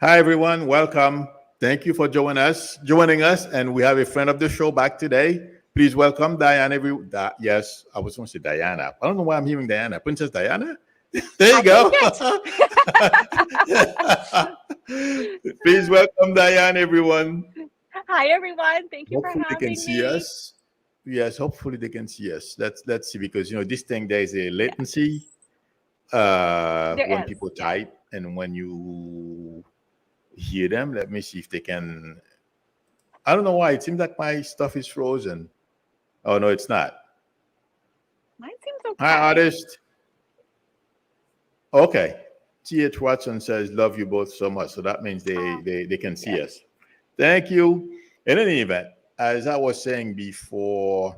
Hi everyone, welcome. Thank you for joining us, and we have a friend of the show back today. Please welcome Diana. Yes, I was going to say Diana. I don't know why I'm hearing Diana. Princess Diana. There I'll you take go. it. Please welcome Diane, everyone. Hi, everyone. Thank you for Hopefully they can having see me. us. Yes, hopefully they can see us. Let's see, because this thing, there is a latency There when is. people Yeah. type and when you hear them. Let me see if they can. I don't know why. It seems like my stuff is frozen. Oh no, it's not. Mine seems Hi, okay. artist. Okay. T.H. Watson says, "Love you both so much." So that means they Oh, they can thank you. see us. Thank you. In any event, as I was saying before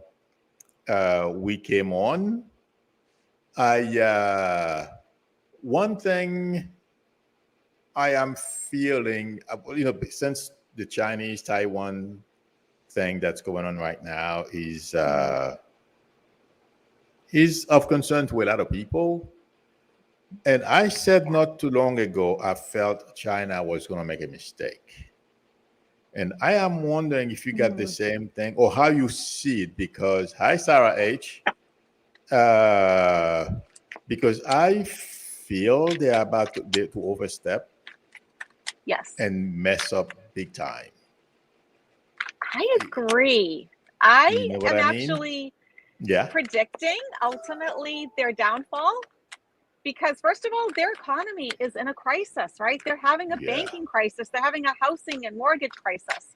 we came on, I one thing I am feeling, since the Chinese Taiwan thing that's going on right now Mhm. is of concern to a lot of people. And I said Yeah. not too long ago, I felt China was going to make a mistake. And I am wondering if you got the Mhm. same thing or how you see it. Because, hi, Sarah H. Uh, because I feel they're about to overstep Yes, and mess up big time. I agree. I You know what am I mean? actually Yeah. predicting ultimately their downfall because, first of all, their economy is in a crisis, right? They're having a Yeah. banking crisis, they're having a housing and mortgage crisis.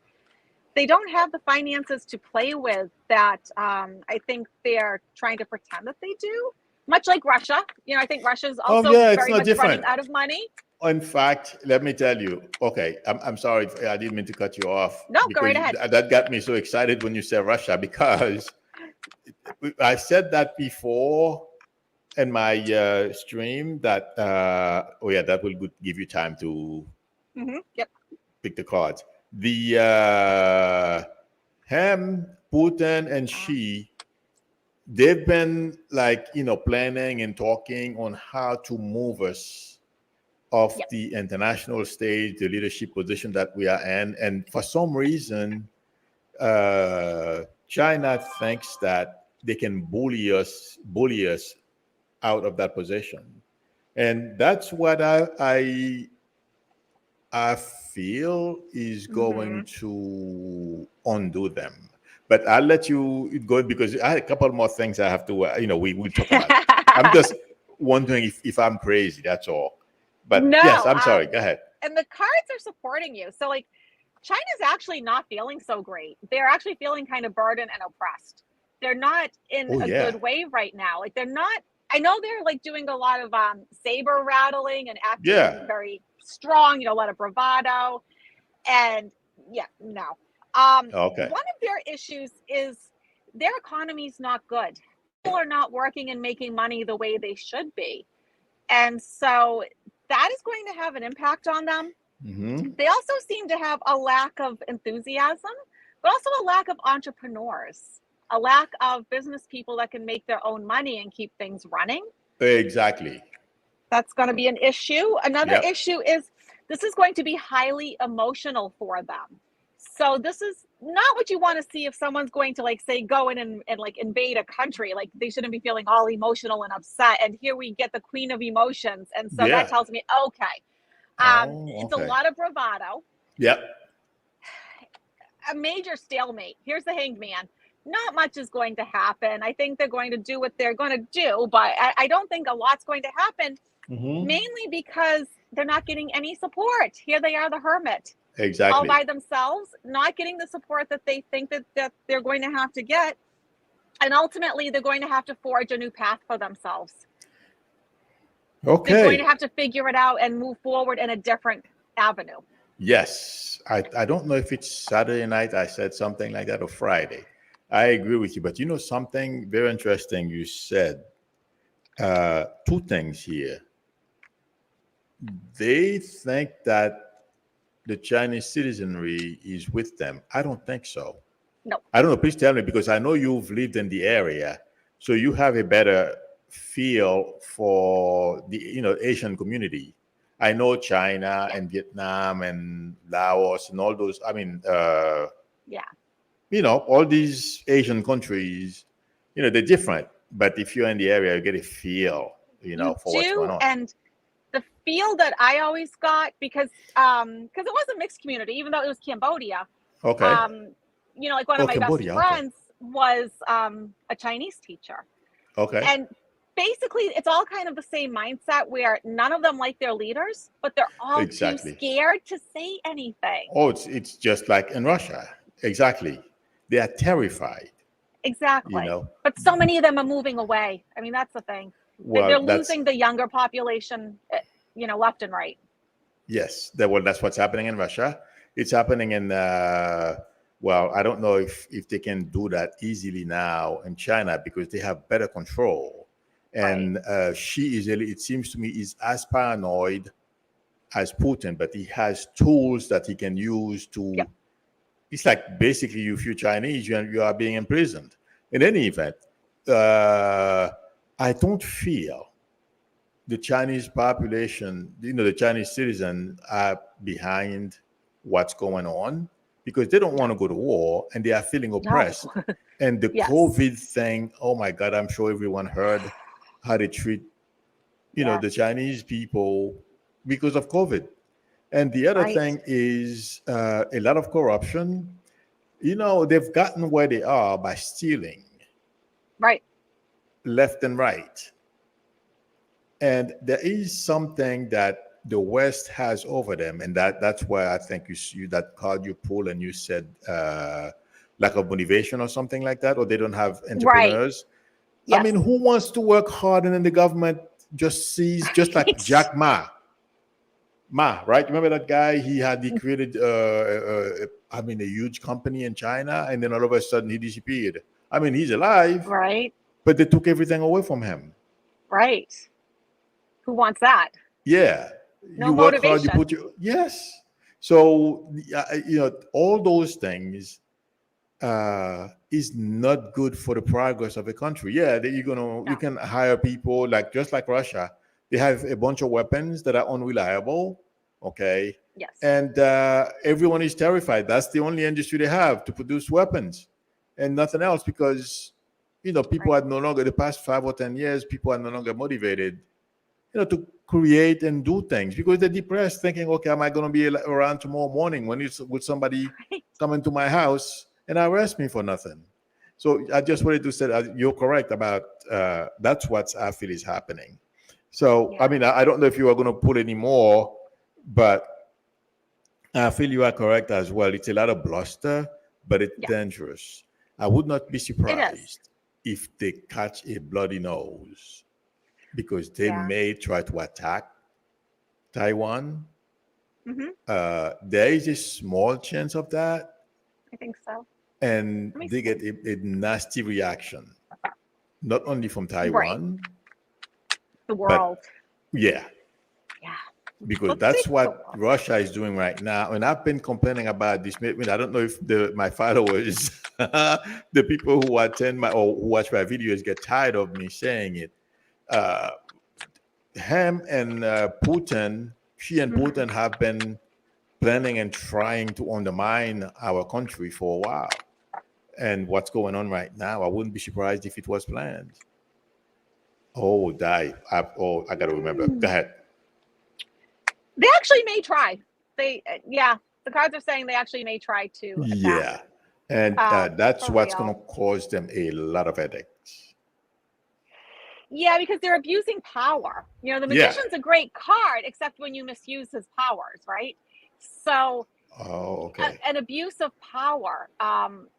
They don't have the finances to play with that I think they're trying to pretend that they do. Much like Russia, I think Russia's Oh, also yeah, it's very not much running different. out of money. In fact, let me tell you. Okay, I'm sorry. I didn't mean to cut you off No, go because right ahead. that got me so excited when you said Russia, because I said that before in my stream that, oh yeah, that will give you time to Yep. pick the cards. The him, Putin, and Uh, Xi, they've been like planning and talking on how to move us off yep. the international stage, the leadership position that we are in. And for some reason, China thinks that they can bully us out of that position. And that's what I feel is going hmm to undo them. But I'll let you go because I had a couple more things I have to, we'll talk about. I'm just wondering if I'm crazy, that's all. But yes, No, I'm sorry. Go ahead. and the cards are supporting you. So, like, China's actually not feeling so great. They're actually feeling kind of burdened and oppressed. They're not in Oh, a yeah. good way right now. Like, they're not. I know they're like doing a lot of saber rattling and Yeah. acting very strong. A lot of bravado, and yeah, no. Okay. One of their issues is their economy's not good. People are not working and making money the way they should be. And so that is going to have an impact on them. Mm-hmm. They also seem to have a lack of enthusiasm, but also a lack of entrepreneurs, a lack of business people that can make their own money and keep things running. Exactly. That's going to be an issue. Another Yep. issue is this is going to be highly emotional for them. So this is not what you want to see if someone's going to, like, say, go in and like invade a country. Like, they shouldn't be feeling all emotional and upset. And here we get the queen of emotions. And so that Yeah. tells me, okay, Oh, it's a okay. lot of bravado, Yep. a major stalemate. Here's the hanged man. Not much is going to happen. I think they're going to do what they're going to do, but I don't think a lot's going to happen, Mm-hmm. mainly because they're not getting any support. Here they are, the hermit, all Exactly. by themselves, not getting the support that they think that they're going to have to get. And ultimately, they're going to have to forge a new path for themselves. They're going to Okay. have to figure it out and move forward in a different avenue. Yes. I don't know if it's Saturday night I said something like that or Friday. I agree with you. But something very interesting you said. Two things here. They think that the Chinese citizenry is with them. I don't think so. No. I don't know. Please tell me, because I know you've lived in the area, so you have a better feel for the Asian community. I know China and Vietnam and Laos and all those. I mean, Yeah. all these Asian countries, they're different. But if you're in the area, you get a feel, You for what's do, going on. and the feel that I always got, because it was a mixed community, even though it was Cambodia. Okay. Like one Oh, of my best Cambodia. Okay. friends was a Chinese teacher. Okay. And basically, it's all kind of the same mindset where none of them like their leaders, but they're all too Exactly. scared to say anything. Oh, it's just like in Russia. Exactly. They are terrified. Exactly. But so many of them are moving away. I mean, that's the thing. They're Well, losing the younger population, left and right. yes. That's what's happening in Russia. It's happening in well, I don't know if they can do that easily now in China because they have better control. And Xi it seems to me, is as paranoid as Putin, but he has tools that he can use to. Yep. It's like basically, if you're Chinese, you are being imprisoned. In any event, I don't feel the Chinese population, the Chinese citizens are behind what's going on because they don't want to go to war and they are feeling oppressed. No. And the Yes. COVID thing, oh my God, I'm sure everyone heard how they treat, the Chinese people because of COVID. And the other thing is a lot of corruption. They've gotten where they are by stealing. Right. Left and right. And there is something that the West has over them, and that's why I think you that card you pull and you said lack of motivation or something like that, or they don't have entrepreneurs. Right. Yes. I mean, who wants to work hard and then the government just sees, just like Jack Ma, right? Remember that guy? He created a huge company in China, and then all of a sudden he disappeared. I mean, he's alive, right? But they took everything away from him. Right. Who wants that? Yeah. No you work hard, you motivation. put your, yes. So, all those things is not good for the progress of a country. Yeah, you can hire people just like Russia. They have a bunch of weapons that are unreliable. Okay. Yes. And everyone is terrified. That's the only industry they have to produce weapons and nothing else because, people are no longer, the past 5 or 10 years, people are no longer motivated, to create and do things because they're depressed thinking, okay, am I going to be around tomorrow morning with somebody come into my house and arrest me for nothing? So I just wanted to say that you're correct about that's what I feel is happening. So, I mean, I don't know if you are going to pull any more, but I feel you are correct as well. It's a lot of bluster, but it's dangerous. I would not be surprised if they catch a bloody nose because they may try to attack Taiwan. Mm-hmm. There is a small chance of that. I think so. And they get a nasty reaction, not only from Taiwan, the world. Yeah. Because that's what Russia is doing right now. And I've been complaining about this. I mean, I don't know if my followers, the people who attend or who watch my videos get tired of me saying it. Him and Putin, Xi and Putin have been planning and trying to undermine our country for a while. And what's going on right now, I wouldn't be surprised if it was planned. Oh, I got to remember. Go ahead. They actually may try. The cards are saying they actually may try to attack. Yeah. And that's what's going to cause them a lot of headaches. Yeah, because they're abusing power. The magician's a great card, except when you misuse his powers, right? So an abuse of power,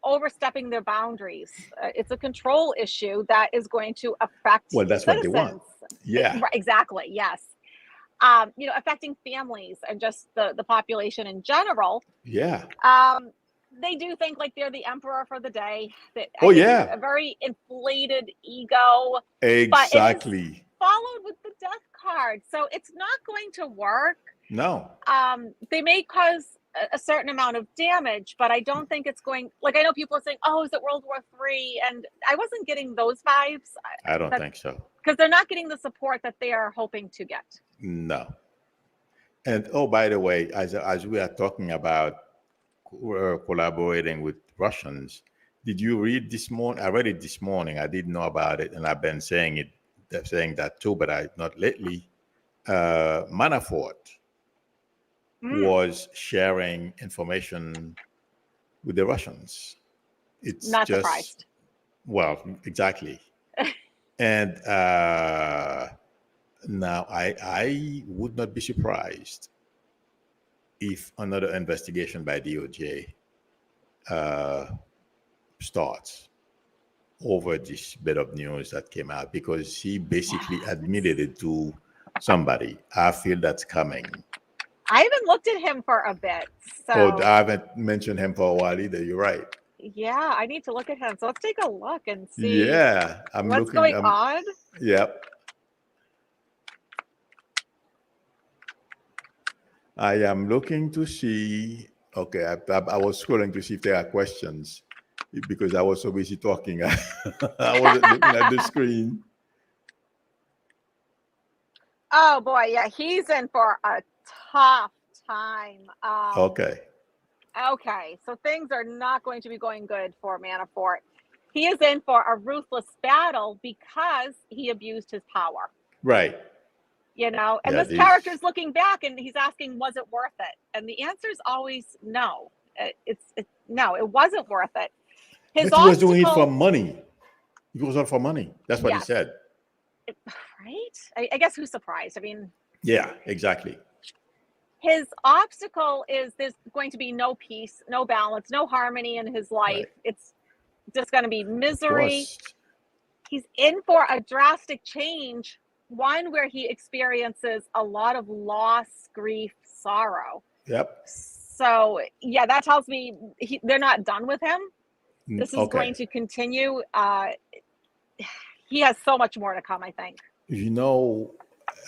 overstepping their boundaries. It's a control issue that is going to affect that's citizens. What they want. Yeah. Exactly, yes. Affecting families and just the population in general. Yeah. They do think like they're the emperor for the day. A very inflated ego. Exactly. But it is followed with the death card, so it's not going to work. No. They may cause a certain amount of damage, but I don't think it's going. Like I know people are saying, "Oh, is it World War III?" And I wasn't getting those vibes. I don't think so. Because they're not getting the support that they are hoping to get. No. And oh, by the way, as we are talking about collaborating with Russians, did you read this morning? I read it this morning. I didn't know about it, and I've been saying that too, but not lately. Manafort was sharing information with the Russians. It's Not just, surprised. well, exactly. And now I would not be surprised if another investigation by DOJ starts over this bit of news that came out, because he basically admitted it to somebody. I feel that's coming. I haven't looked at him for a bit. Oh, So I haven't mentioned him for a while either. You're right. yeah, I need to look at him. So let's take a look and see Yeah, what's going on. Yep. I am looking to see. Okay, I was scrolling to see if there are questions, because I was so busy talking. I wasn't looking at the screen. Oh boy, yeah, he's in for a tough time. Okay. Okay, so things are not going to be going good for Manafort. He is in for a ruthless battle because he abused his power. Right. You know, and Yeah, this character's looking back and he's asking, was it worth it? And the answer is always no. No, it wasn't worth it. But he was doing it for money. It was all for money. That's what he said. Right? I guess who's surprised? I mean, yeah, exactly. His obstacle is there's going to be no peace, no balance, no harmony in his life. Right. It's just going to be misery. He's in for a drastic change, one where he experiences a lot of loss, grief, sorrow. Yep. So, yeah, that tells me they're not done with him. This is going to continue. He has so much more to come, I think. You know,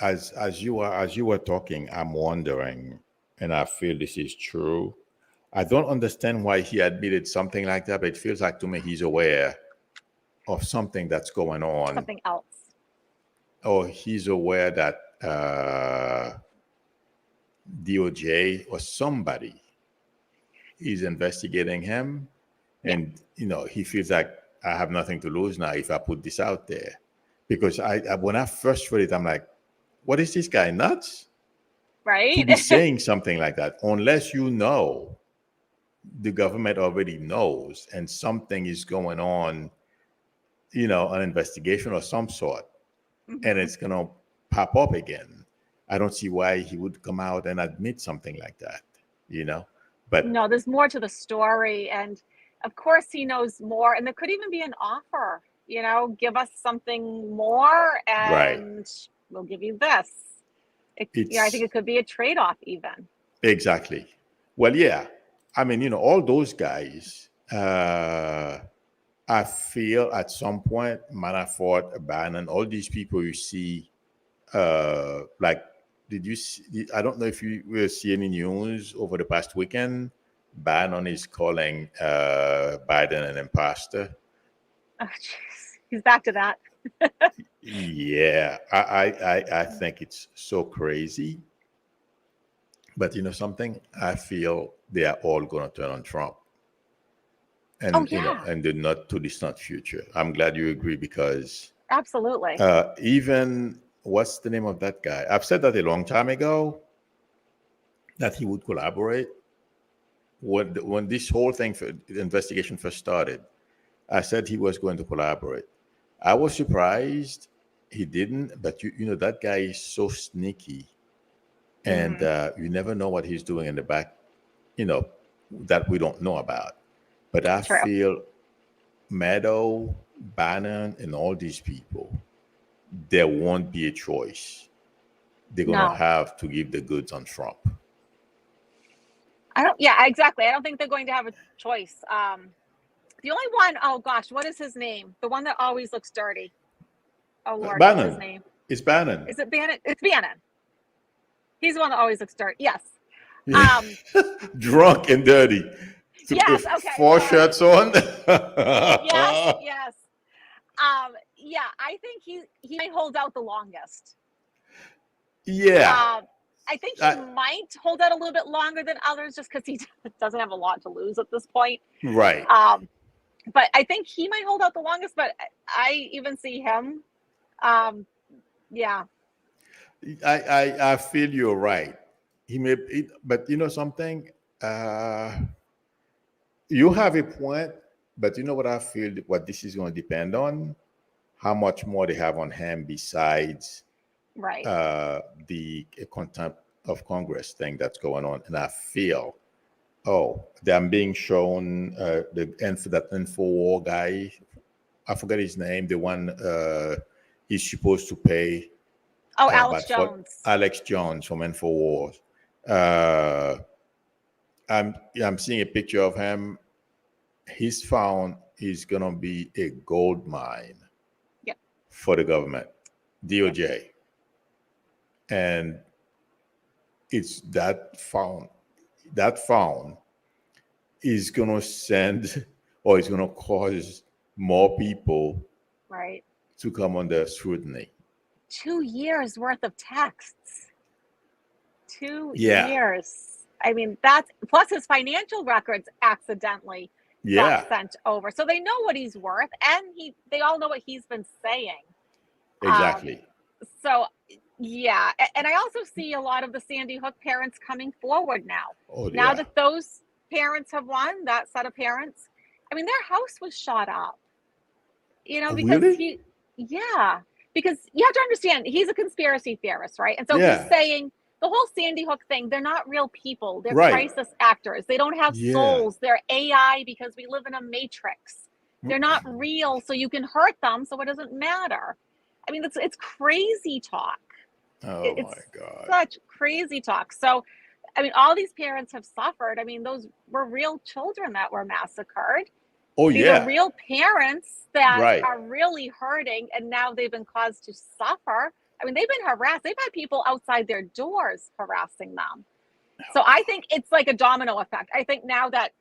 as you were talking, I'm wondering, and I feel this is true. I don't understand why he admitted something like that, but it feels like to me he's aware of something that's going on. Something else. Or he's aware that DOJ or somebody is investigating him, and he feels like I have nothing to lose now if I put this out there. Because when I first read it, I'm like, what is this guy, nuts? Right. To be saying something like that, unless the government already knows and something is going on, an investigation of some sort, and it's going to pop up again. I don't see why he would come out and admit something like that, But no, there's more to the story. And of course he knows more. And there could even be an offer, give us something more and we'll give you this. I think it could be a trade-off even. Exactly. Well, yeah. I mean, all those guys, I feel at some point, Manafort, Bannon, all these people you see, did you see, I don't know if you will see any news over the past weekend. Bannon is calling Biden an imposter. Oh, jeez. He's back to that. Yeah, I think it's so crazy. But something, I feel they are all going to turn on Trump. And, and the not too distant future. I'm glad you agree, because absolutely. Even, what's the name of that guy? I've said that a long time ago, that he would collaborate. When this whole thing, the investigation first started, I said he was going to collaborate. I was surprised he didn't, but that guy is so sneaky, and you never know what he's doing in the back, that we don't know about. But I feel Meadow, Bannon, and all these people, there won't be a choice. They're going to have to give the goods on Trump. Exactly. I don't think they're going to have a choice. The only one, oh gosh, what is his name? The one that always looks dirty. Oh Lord, Bannon. what's his name? It's Bannon. Is it Bannon? It's Bannon. He's the one that always looks dirty. Yes. Drunk and dirty. Yes. Okay. 4 shirts on. Yes. I think he might hold out the longest. Yeah. I think he I, might hold out a little bit longer than others just because he doesn't have a lot to lose at this point. right. But I think he might hold out the longest, but I even see him. Yeah. I feel you're right. But you know something? You have a point, but you know what I feel what this is going to depend on? How much more they have on hand besides Right. the contempt of Congress thing that's going on. And I feel, I'm being shown that InfoWar guy. I forget his name. The one he's supposed to pay Oh, Alex about for Jones. Alex Jones from InfoWars. Uh, I'm seeing a picture of him. He's found he's gonna be a gold mine Yep. for the government, DOJ, and it's that found is gonna send or is gonna cause more people Right. to come under scrutiny. 2 years worth of texts. 2 Yeah, years. I mean, that's plus his financial records accidentally yeah, got sent over. So they know what he's worth, and they all know what he's been saying. exactly. So yeah, and I also see a lot of the Sandy Hook parents coming forward now. Oh Now yeah, that those parents have won, that set of parents, I mean, their house was shot up. Because really? because you have to understand, he's a conspiracy theorist, right? And so he's Yeah, saying the whole Sandy Hook thing, they're not real people. They're right. crisis actors. They don't have Yeah. souls. They're AI because we live in a matrix. They're not real, so you can hurt them, so it doesn't matter. I mean, it's crazy talk. Oh my It's God. such crazy talk. So, I mean, all these parents have suffered. I mean, those were real children that were massacred. Oh These are yeah. real parents that Right. are really hurting, and now they've been caused to suffer. I mean, they've been harassed. They've had people outside their doors harassing them. So I think it's like a domino effect. I think now that,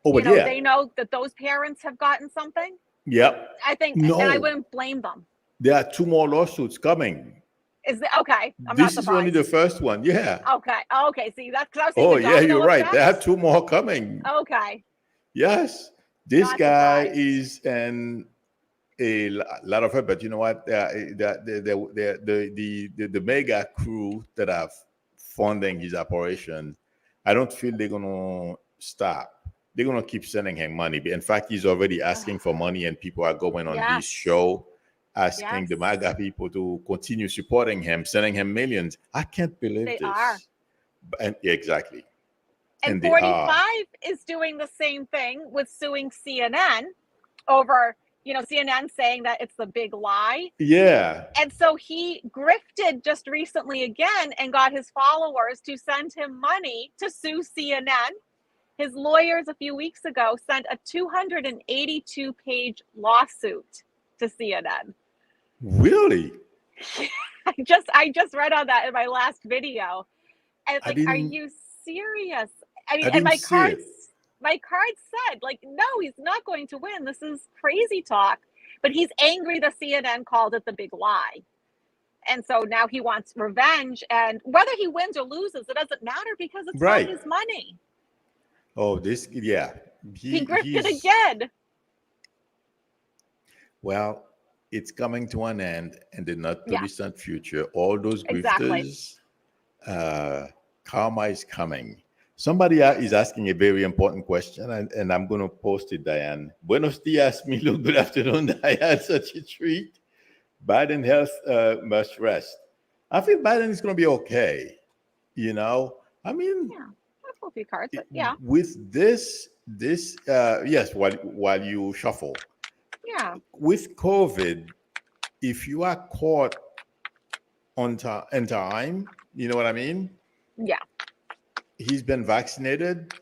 Oh, but yeah. they know that those parents have gotten something, Yep. I think, and I No, wouldn't blame them. there are two more lawsuits coming. Okay? I'm not This is only the surprised. first one. Yeah. Okay. See, that's because I was Oh thinking yeah, you're domino right. There are effect. two more coming. Okay. Yes. This Not guy surprised. is in a lot of it, but you know what? The mega crew that are funding his operation, I don't feel they're gonna stop. They're gonna keep sending him money. In fact, he's already asking for money, and people are going on his Yes. show asking Yes. the MAGA people to continue supporting him, sending him millions. I can't believe They this. are. And exactly. And they are. 45 is doing the same thing with suing CNN over, CNN saying that it's the big lie. Yeah. And so he grifted just recently again and got his followers to send him money to sue CNN. His lawyers a few weeks ago sent a 282-page lawsuit to CNN. Really? I just read on that in my last video. And it's like, are you serious? I mean, and my cards said, like, no, he's not going to win. This is crazy talk. But he's angry that CNN called it the big lie. And so now he wants revenge. And whether he wins or loses, it doesn't matter because it's not his money. Oh, yeah. He grifted again. Well, it's coming to an end in the not too distant future. All those grifters, karma is coming. Somebody is asking a very important question, and I'm going to post it, Diane. Buenos dias, Milou. Good afternoon, Diane. Such a treat. Biden health must rest. I think Biden is going to be okay. I mean, That's a few cards, but yeah. With this, yes, while you shuffle. Yeah. With COVID, if you are caught in time, you know what I mean? Yeah. He's been vaccinated.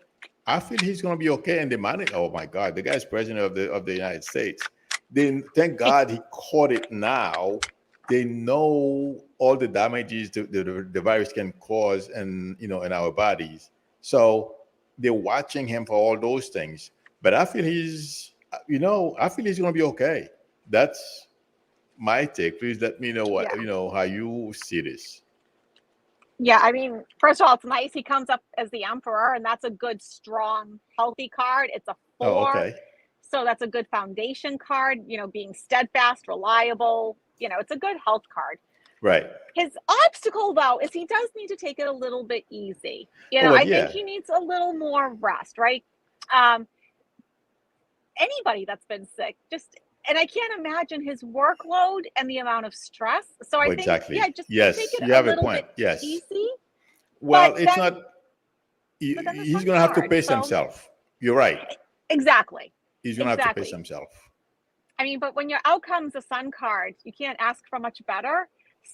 I feel he's going to be okay. And oh my God, the guy's president of the United States. Then thank God he caught it now. They know all the damages the virus can cause in our bodies. So they're watching him for all those things. But I feel he's going to be okay. That's my take. Please let me know how you see this. Yeah, I mean, first of all, it's nice he comes up as the Emperor, and that's a good, strong, healthy card. It's a Oh, 4, okay. so that's a good foundation card, being steadfast, reliable. It's a good health card. Right. His obstacle, though, is he does need to take it a little bit easy. Oh, well, I think yeah. he needs a little more rest, right? Anybody that's been sick, and I can't imagine his workload and the amount of stress. So I Oh, think, yeah, exactly. just take Yes, it you a have a little point. bit Yes. easy. Well, But it's then, not. the He's sun's going to have to hard. pace So himself. You're right. exactly, He's going to have to pace exactly. himself. I mean, but when your outcome's a sun card, you can't ask for much better.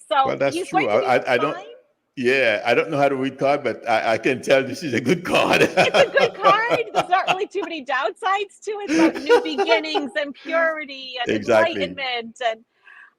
So Well, that's he's true. going to be I don't. fine. Yeah, I don't know how to read card, but I can tell this is a good card. It's a good card. There's not really too many downsides to it. It's about new beginnings and purity and Exactly. enlightenment, and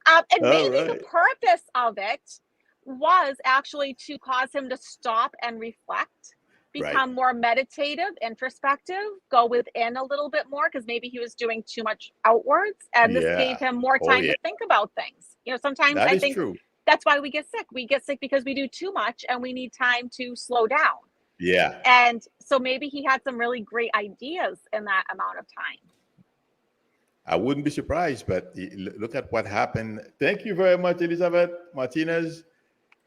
All maybe the right. purpose of it was actually to cause him to stop and reflect, Right. become more meditative, introspective, go within a little bit more, because maybe he was doing too much outwards, and this Yeah. gave him more Oh, time yeah. to think about things. Sometimes That I is think true. that's why we get sick. We get sick because we do too much and we need time to slow down. Yeah. And so maybe he had some really great ideas in that amount of time. I wouldn't be surprised, but look at what happened. Thank you very much, Elizabeth Martinez.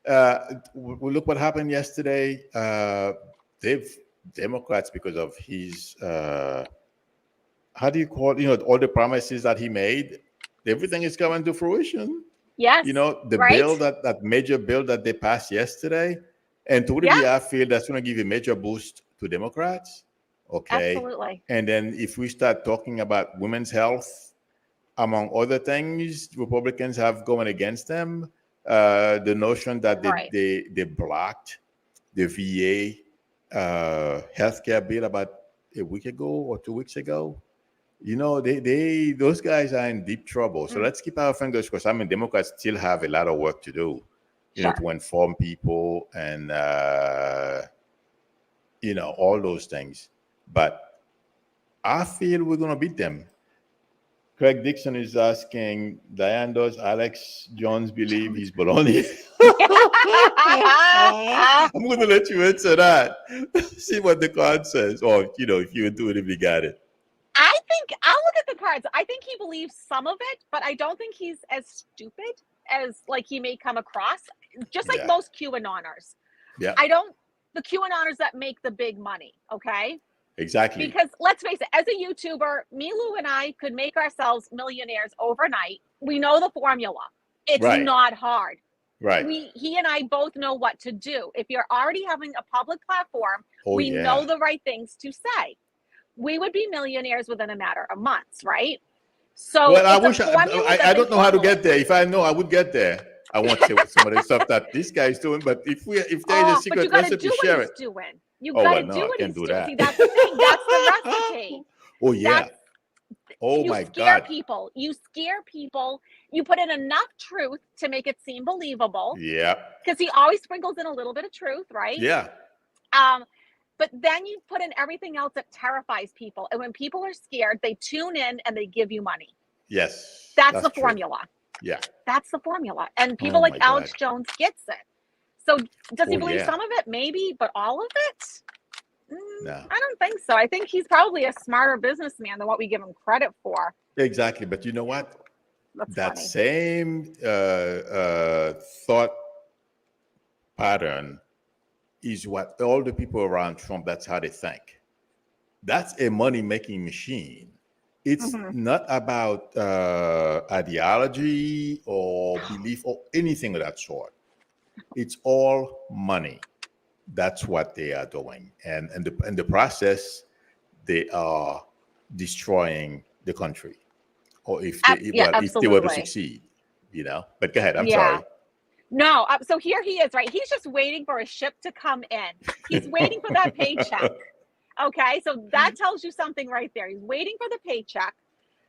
Look what happened yesterday. They've Democrats, because of his how do you call it? All the promises that he made, everything is coming to fruition. Yes. The right? bill that major bill that they passed yesterday, and totally, I feel that's going to give a major boost to Democrats. Okay. Absolutely. And then if we start talking about women's health, among other things, Republicans have going against them. The notion that Right. they blocked the VA healthcare bill about a week ago or 2 weeks ago. Those guys are in deep trouble. So let's keep our fingers crossed. I mean, Democrats still have a lot of work to do, Sure. to inform people and all those things. But I feel we're gonna beat them. Craig Dixon is asking, Dianne, does Alex Jones believe he's baloney? I'm going to let you answer that. See what the card says, or if you intuitively got it. I think I'll look at the cards. I think he believes some of it, but I don't think he's as stupid as he may come across. Just like most QAnoners. Yeah. The QAnoners that make the big money. Okay. Exactly. Because let's face it, as a YouTuber, Milou and I could make ourselves millionaires overnight. We know the formula. It's not hard. Right. He and I both know what to do. If you're already having a public platform, we know the right things to say. We would be millionaires within a matter of months, right? So I wish I don't know how to get there. If I know, I would get there. I won't say some of the stuff that this guy is doing, but if there's a secret recipe, share it. You gotta do what he's doing. See, that's the thing. That's the recipe. Oh yeah. My God. You scare people. You put in enough truth to make it seem believable. Yeah. Because he always sprinkles in a little bit of truth, right? Yeah. But then you put in everything else that terrifies people. And when people are scared, they tune in and they give you money. Yes. That's the formula. Yeah. That's the formula. And people like Alex Jones gets it. So does he believe some of it? Maybe, but all of it? No. I don't think so. I think he's probably a smarter businessman than what we give him credit for. Exactly. But you know what? That funny. Same thought pattern is what all the people around Trump, that's how they think. That's a money-making machine. It's not about ideology or belief or anything of that sort. It's all money. That's what they are doing. And in the process, they are destroying the country. Or if they were to succeed, But go ahead, I'm sorry. No, so here he is, right? He's just waiting for a ship to come in. He's waiting for that paycheck. Okay, so that tells you something right there. He's waiting for the paycheck.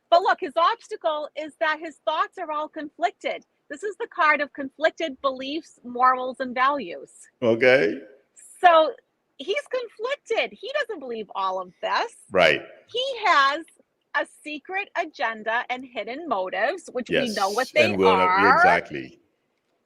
But look, his obstacle is that his thoughts are all conflicted. This is the card of conflicted beliefs, morals, and values. Okay. So he's conflicted. He doesn't believe all of this. Right. He has a secret agenda and hidden motives, which we know what they are. Exactly.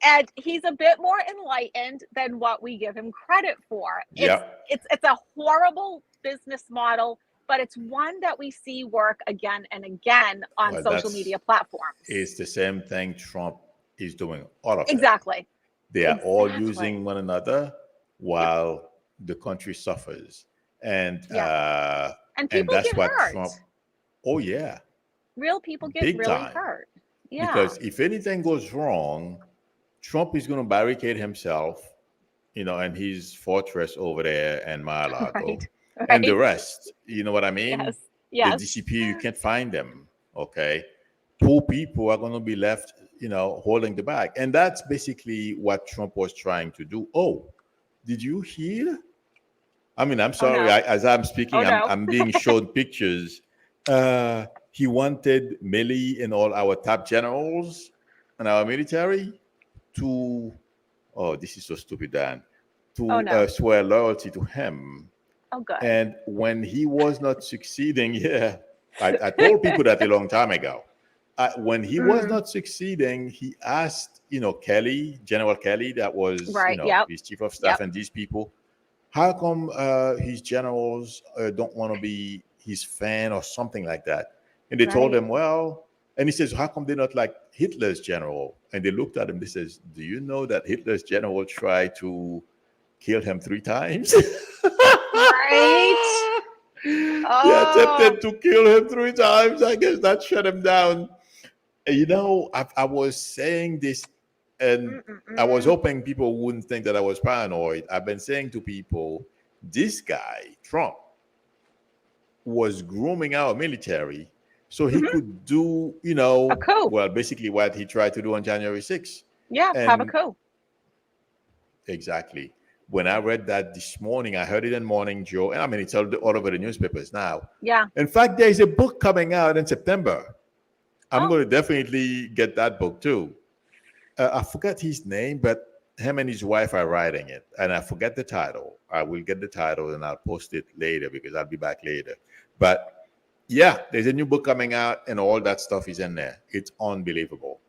And he's a bit more enlightened than what we give him credit for. Yep. It's a horrible business model, but it's one that we see work again and again on Well, social media platforms. It's the same thing Trump is doing. All of them. Exactly. They are all using one another while the country suffers. And people that's get what hurt. Trump. Oh yeah. Real people get Big really time. hurt. Yeah. Because if anything goes wrong, Trump is going to barricade himself, and his fortress over there in Mar-a-Lago, and the rest. You know what I mean? Yes. Yes. The DCP, you can't find them. Okay. Poor people are going to be left, holding the bag. And that's basically what Trump was trying to do. Oh, did you hear? I mean, I'm sorry. no. As I'm speaking, no. I'm being shown pictures. He wanted Millie and all our top generals and our military to, this is so stupid, Dan, to swear loyalty to him. Oh, good. And when he was not succeeding, I told people that a long time ago. When he was not succeeding, he asked, Kelly, General Kelly, that was, his chief of staff and these people, how come his generals don't want to be his fan or something like that? And they told him, well, and he says, how come they're not like Hitler's general? And they looked at him, they says, do you know that Hitler's general tried to kill him 3 times? Right. He attempted to kill him 3 times. I guess that shut him down. I was saying this, and I was hoping people wouldn't think that I was paranoid. I've been saying to people, this guy, Trump, was grooming our military so he could do, a coup. Well, basically what he tried to do on January 6th. Yeah, have a coup. Exactly. When I read that this morning, I heard it in Morning Joe, and I mean, it's all over the newspapers now. Yeah. In fact, there's a book coming out in September. I'm going to definitely get that book too. I forget his name, but him and his wife are writing it, and I forget the title. I will get the title and I'll post it later because I'll be back later. But yeah, there's a new book coming out, and all that stuff is in there. It's unbelievable.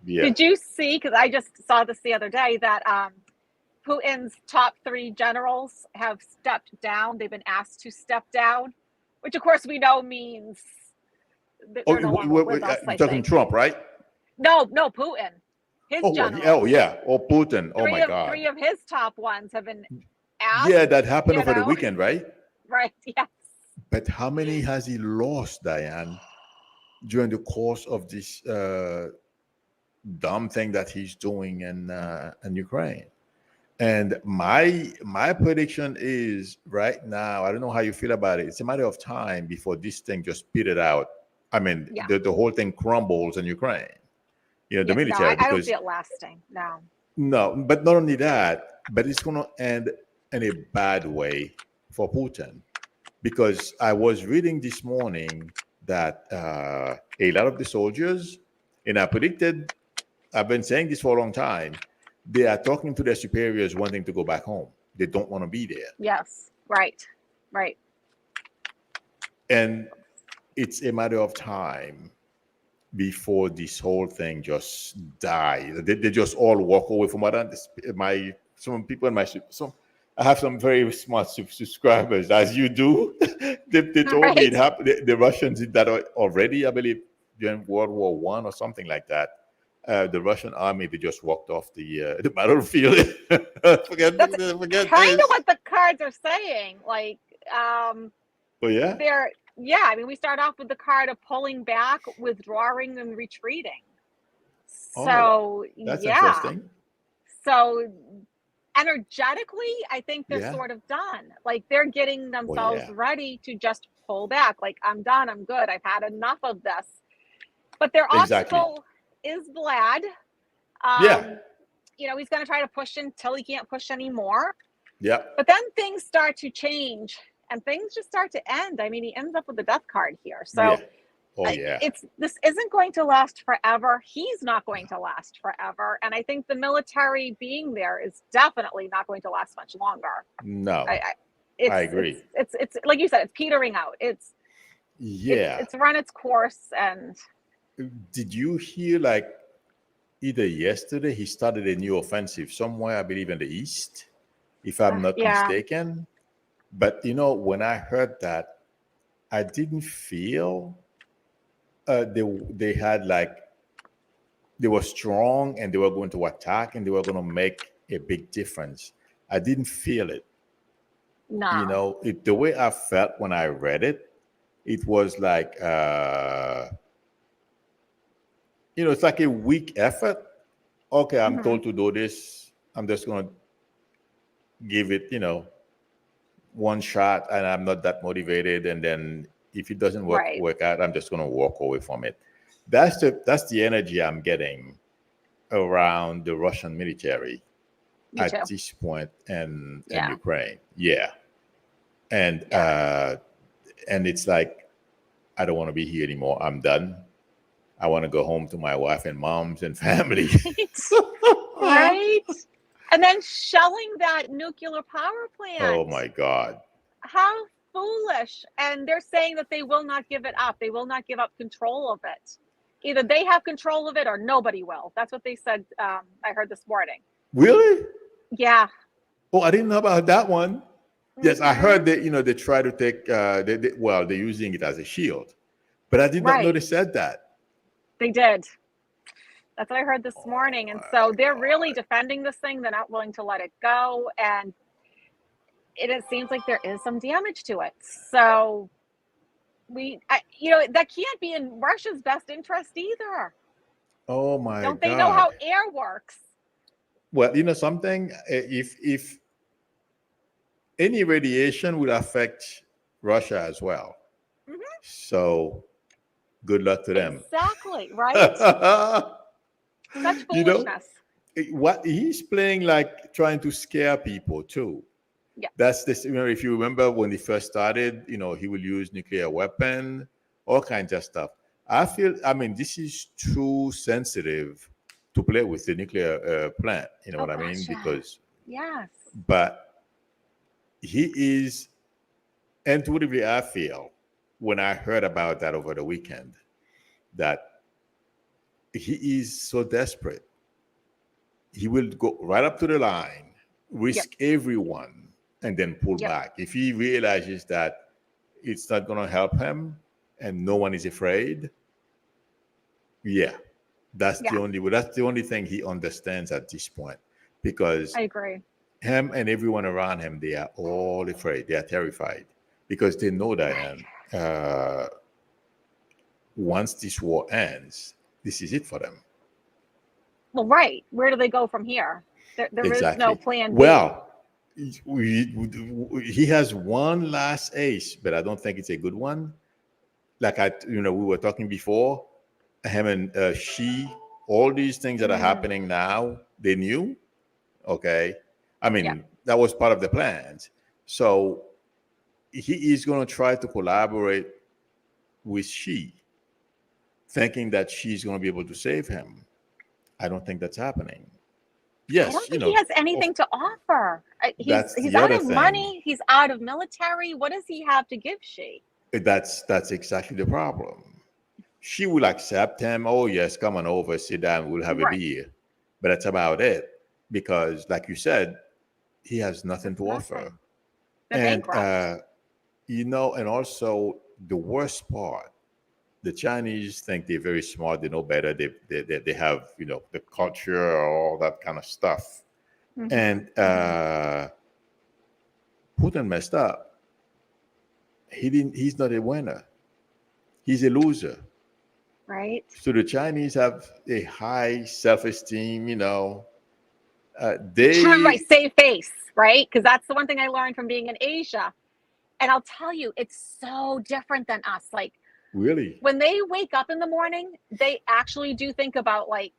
Yeah. Did you see? Because I just saw this the other day that Putin's top 3 generals have stepped down. They've been asked to step down, which of course we know means that they're no longer with us. You're talking Trump, right? No, Putin. His generals. Putin. Oh my God. 3 of his top ones have been asked. Yeah, that happened over the weekend, right? Right. Yes. But how many has he lost, Diane, during the course of this dumb thing that he's doing in Ukraine? And my prediction is right now, I don't know how you feel about it. It's a matter of time before this thing just spit it out. I mean, the whole thing crumbles in Ukraine. The military. I don't see it lasting. No, but not only that, but it's going to end in a bad way for Putin. Because I was reading this morning that a lot of the soldiers, and I've been saying this for a long time, they are talking to their superiors wanting to go back home. They don't want to be there. Yes, right. And it's a matter of time before this whole thing just dies. They just all walk away from what some people in I have some very smart subscribers, as you do. they told me it happened. The Russians did that already, I believe, during World War I or something like that. The Russian army, they just walked off the battlefield. forget kind this. of what the cards are saying. Like, I mean, we start off with the card of pulling back, withdrawing, and retreating. So that's interesting. So energetically, I think they're sort of done. Like they're getting themselves ready to just pull back. Like, I'm done. I'm good. I've had enough of this. But their obstacle is Vlad. He's going to try to push until he can't push anymore. Yeah. But then things start to change and things just start to end. I mean, he ends up with the death card here. So this isn't going to last forever. He's not going to last forever. And I think the military being there is definitely not going to last much longer. No, I agree. It's like you said, it's petering out. It's run its course. And did you hear either yesterday he started a new offensive somewhere, I believe in the east, if I'm not Yeah. mistaken. But when I heard that, I didn't feel they had like they were strong and they were going to attack and they were going to make a big difference. I didn't feel it. No. The way I felt when I read it, it was like it's like a weak effort. Okay, I'm Hmm. told to do this. I'm just going to give it, one shot, and I'm not that motivated. And then if it doesn't Right. work out, I'm just going to walk away from it. That's the energy I'm getting around the Russian military Me at too. this point in Yeah. Ukraine. Yeah, and Yeah. and it's like I don't want to be here anymore. I'm done. I want to go home to my wife and moms and family. Right. And then shelling that nuclear power Oh plant. my God. How foolish. And they're saying that they will not give it up. They will not give up control of it. Either they have control of it or nobody will. That's what they said. I heard this morning. Really? Yeah. Oh, I didn't know about that one. Yes, I Hmm. heard that they try to take they're using it as a shield, but I did not know Right. they said that. They did. That's what I heard this morning. And so My they're really God. defending this thing. They're not willing to let it go. And it seems like there is some damage to it. So that can't be in Russia's best interest either. Oh my Don't they know God. how air works? Well, something, if any radiation would affect Russia as well. Hmm. So good luck to them. Exactly, right? Such you know, foolishness. what he's playing like trying to scare people too. Yeah. That's this. If you remember when he first started, he will use nuclear weapon, all kinds of stuff. I mean, this is too sensitive to play with the nuclear plant. You know Oh what I mean? gosh, Because, yes. but he is, intuitively, I feel, when I heard about that over the weekend, that he is so desperate. He will go right up to the line, Yep. risk everyone, and then pull Yep. back. If he realizes that it's not going to help him and no one is afraid, yeah, Yeah, that's the only thing he understands at this point, because I agree. him and everyone around him, they are all afraid, they are terrified, because they know that Right. once this war ends, this is it for them. Well, right. Where do they go from here? There is no Exactly. plan B. Well, he has one last ace, but I don't think it's a good one. Like we were talking before, him and she, all these things that are Mm, happening now, they knew. Okay, I yeah. mean that was part of the plans. So he is going to try to collaborate with she, thinking that she's going to be able to save him. I don't think that's happening. I Yes, don't think he has of, anything to offer. He's that's he's the out other of thing. money. He's out of military. What does he have to give she? That's exactly the problem. She will accept him. Oh yes, come on over, sit down, we'll have a Right. beer. But that's about it. Because, like you said, he has nothing That's to offer. nothing. They're And bankrupt. and also the worst part, the Chinese think they're very smart. They know better. They have the culture, all that kind of stuff. Hmm. And Hmm. Putin messed up. He didn't. He's not a winner. He's a loser. Right. So the Chinese have a high self-esteem. They Right. Save face. Right. Because that's the one thing I learned from being in Asia. And I'll tell you, it's so different than us. Like really. when they wake up in the morning, they actually do think about like,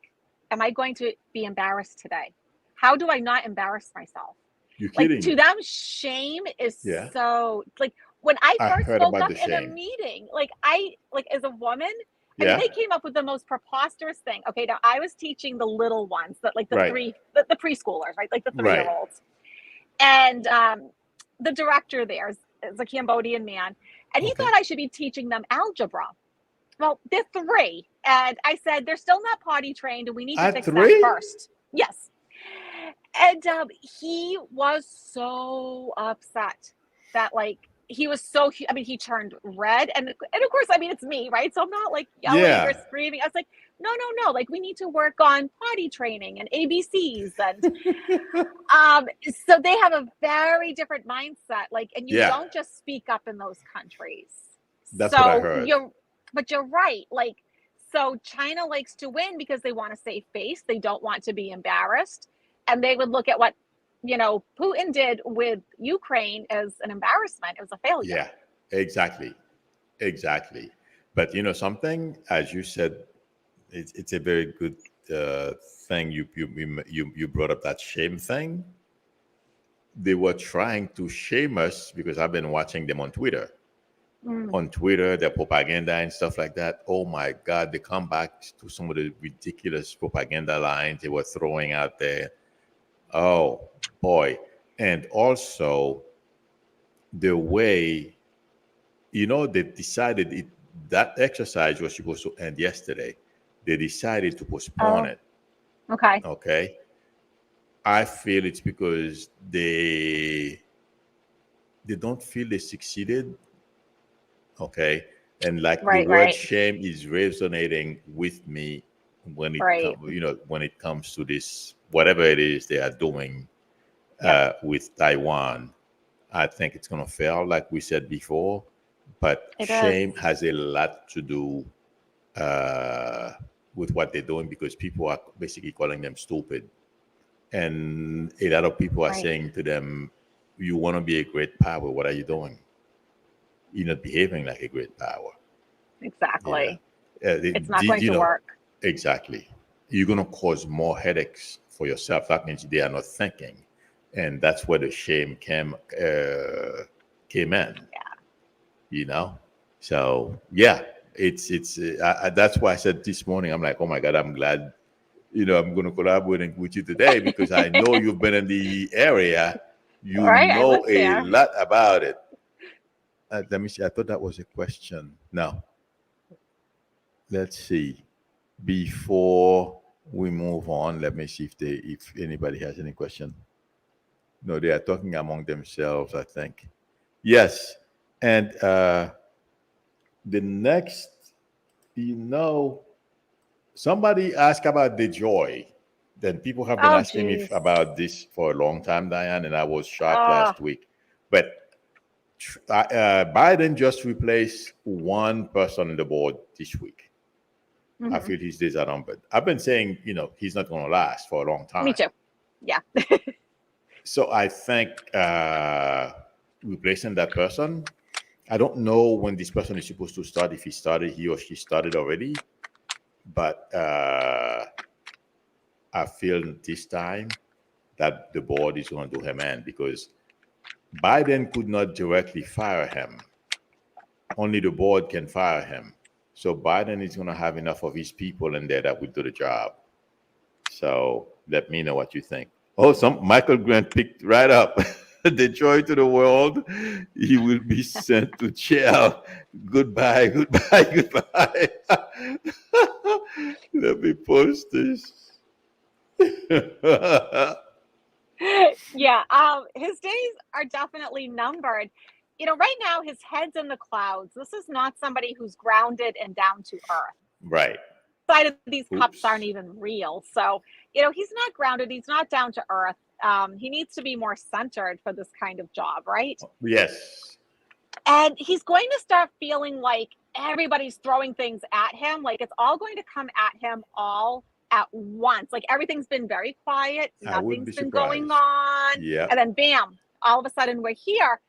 am I going to be embarrassed today? How do I not embarrass myself? You're Like kidding. to them, shame is Yeah, so like when I I first heard woke about up the in a shame. meeting, like I like as a woman, I mean Yeah, they came up with the most preposterous thing. Okay, now I was teaching the little ones, that like the right, three the preschoolers, right? Like the 3 year right. olds. And the director there is a Cambodian man, and he Okay. thought I should be teaching them algebra. Well, they're 3. And I said, they're still not potty trained and we need to At fix that 3? first. Yes. And he was so upset that like he was so I mean he turned red and of course I mean it's me, right? So I'm not like yelling or Yeah. screaming. I was like, no, like we need to work on potty training and ABCs and so they have a very different mindset, like, and you Yeah. don't just speak up in those countries. That's what I So heard. you're right. Like, so China likes to win because they want to save face. They don't want to be embarrassed. And they would look at what, Putin did with Ukraine as an embarrassment. It was a failure. Yeah. Exactly. Exactly. But something, as you said, it's a very good thing. You brought up that shame thing. They were trying to shame us because I've been watching them on Twitter. Mm, On Twitter, their propaganda and stuff like that. Oh my God, they come back to some of the ridiculous propaganda lines they were throwing out there. Oh boy. And also the way, they decided that exercise was supposed to end yesterday. They decided to postpone oh, it. okay. Okay. I feel it's because they don't feel they succeeded. Okay. And like the Right, word right, shame is resonating with me when it right. comes to this, whatever it is they are doing Yep, with Taiwan. I think it's going to fail, like we said before. But it is. shame has a lot to do uh, with what they're doing because people are basically calling them stupid. And a lot of people are Right. saying to them, you want to be a great power. What are you doing? You're not behaving like a great power. Yeah. Exactly. It's not going to work. Exactly. You're going to cause more headaches for yourself. That means they are not thinking. And that's where the shame came in, Yeah. you know? So, yeah, that's why I said this morning, I'm like, oh my God, I'm glad, I'm going to collaborate with you today because I know you've been in the area. You Right. I live know a there. lot about it. Let me see. I thought that was a question. No, let's see. Before we move on, let me see if anybody has any question. No, they are talking among themselves, I think. Yes. And the next, you know, somebody asked about the joy. Then people have been Oh, asking me geez. about this for a long time, Diane, and I was shocked Oh, last week. But Biden just replaced one person on the board this week. I mhm. feel his days are numbered. I've been saying, he's not going to last for a long Me time. too. Yeah. So I think replacing that person, I don't know when this person is supposed to start, if he or she started already, but I feel this time that the board is going to do him in because Biden could not directly fire him. Only the board can fire him. So Biden is going to have enough of his people in there that will do the job. So let me know what you think. Oh, some Michael Grant picked right up. The joy to the world. He will be sent to jail. Goodbye, goodbye, goodbye. Let me post this. Yeah. His days are definitely numbered. Right now his head's in the clouds. This is not somebody who's grounded and down to earth. Right. Side of these cups aren't Oops. even real. So, he's not grounded. He's not down to earth. He needs to be more centered for this kind of job, right? Yes. And he's going to start feeling like everybody's throwing things at him. Like it's all going to come at him all at once. Like everything's been very quiet, I wouldn't nothing's be been going surprised. on. And Yep. then bam, all of a sudden we're here.